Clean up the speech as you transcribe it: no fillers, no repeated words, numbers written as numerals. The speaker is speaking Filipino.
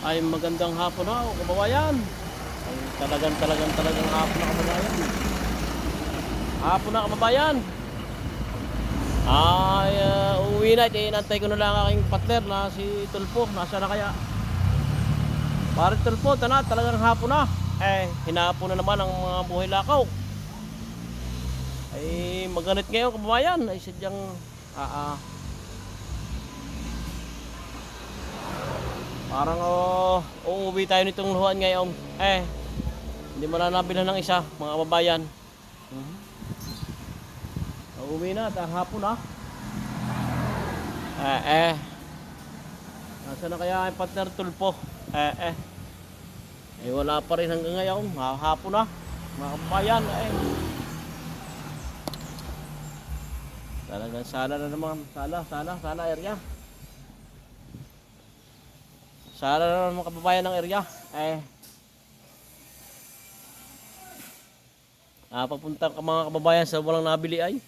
Ay magandang hapon na kababayan. Ay talagang hapon na kababayan. Hapon na kababayan. Ay uuwi na. Inantay ko na lang aking partner na si Tulpo. Nasa na kaya? Pare Tulpo, talagang hapon na. Hinapon na naman ang mga buhay lakaw. Ay maganit ngayon kababayan. Ay sadyang parang uuwi tayo nitong luhaan ngayon. Hindi mo na nabilhan ng isa, mga kababayan. Uuwi na, hapon na. Nasa na kaya ang partner Tulpo? Wala pa rin hanggang ngayon. Hapon na, mga kababayan. Talagang sala na naman. Sala area. Sala na naman mga kababayan ng area. Papunta ka mga kababayan sa walang nabili ay.